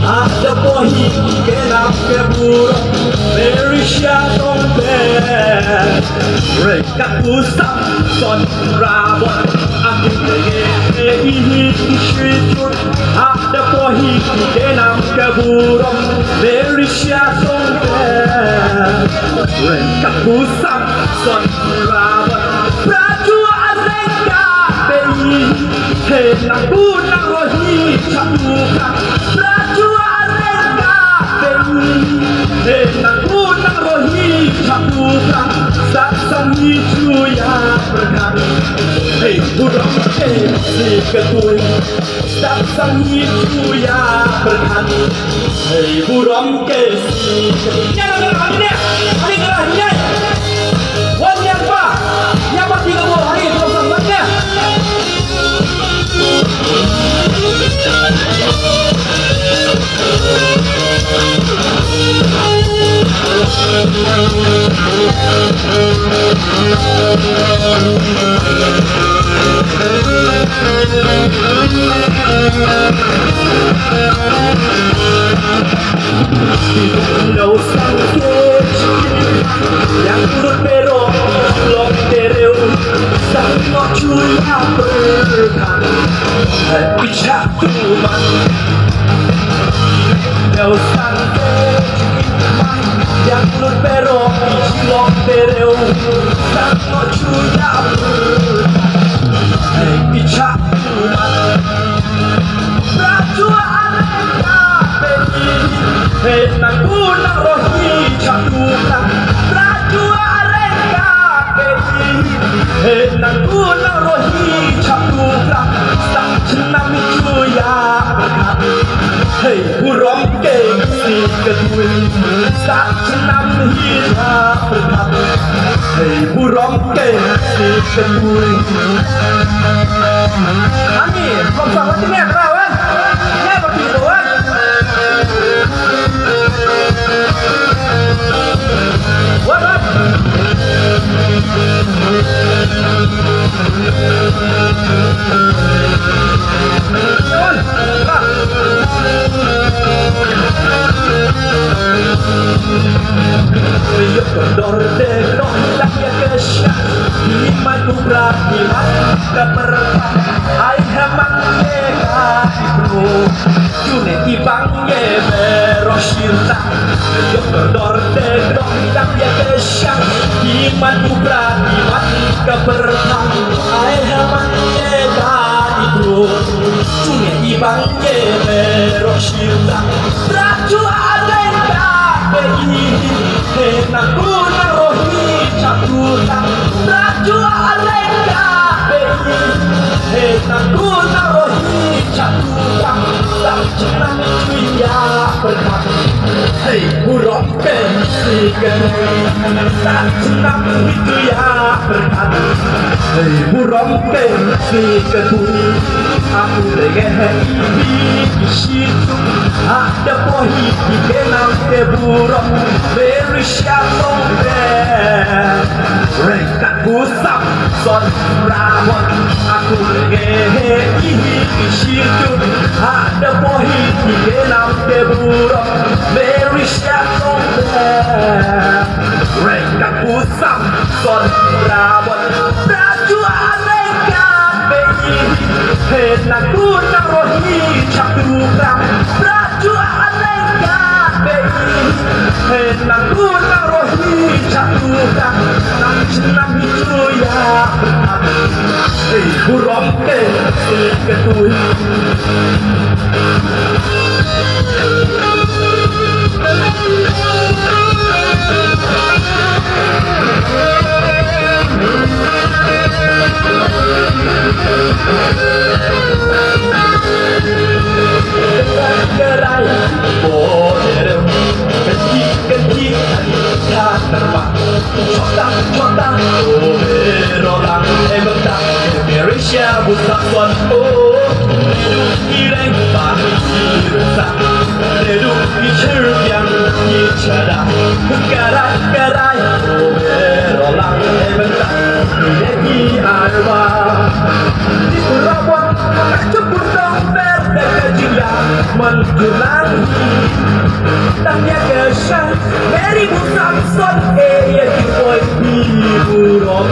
Ada pohi kenap kebur Malaysia tombel Mereka pusat son rabon Aku lege syukur Ada pohi kenap kebur Malaysia tombel Mereka pusat son rabon Prajurit mereka beyi Henang punang rohi capukan Prajurit mereka beyi Henang punang rohi capukan Saksang hijau yang berkali Hei burung si ketui Saksang hijau yang berkali Hei burung si ketui Hari kerahnya Wan yang apa? Yang apa 3 buah hari Selamat-selamatnya Não sangue yang turut berok Lok dereu Sangat cuya berkan Bijak tuman Não sangue yang turut berok Lok dereu Sangat cuya berkan Bijak tuman Prajurit mereka beyi Henang punang rohi cakukan Prajurit mereka beyi Henang punang rohi cakukan Tak senang itu ya berkat Hei burung si ketui Tak senang hidup berkat Hei burung si ketui Ani, belum sama ini kawan Ini begitu kan What up? Riuk kendor dekok Lahir kesyak Iman kubra Iman keperkan Hai hemang yeka Ibnu June ibang yebe Roshirta Riuk kendor dekok Lahir kesyak Iman kubra Iman keperkan Hai hemang yeka Ibnu June ibang yebe Roshirta Prajurit mereka beyi Henang punang rohi cakukan Prajurit mereka beyi Henang punang rohi cakukan Tak senang cuya berkat Hei burung si ketui Tak senang itu ya berkat Hei burung si ketui Aku lege di situ Ada pohi di kenang keburung Malaysia tombel Mereka pusat son rabon Aku lege di situ Ada pohi di kenang keburung Malaysia tombel Mereka pusat son rabon Prajurit mereka beyi Henang punang rohi cakukan Prajurit mereka beyi Henang punang rohi cakukan Tak senang itu ya berkat Hei burung si ketui Gerai bodereu Kencing-kencing tak terbang Cotang-cotang Berolang Bentak Malaysia cha một thằng tuần ô đi đánh phá đi xa để đủ đi chơi yang đi cha đã cả đai ô bê rõ lăng em vẫn ta để đi ai ba đi cùng ra quan chúc buồn đau bé để cái chuyện là mình cứ lắng đang nhớ cái sáng bé đi buồn sắm xuân ê đi quay đi buồn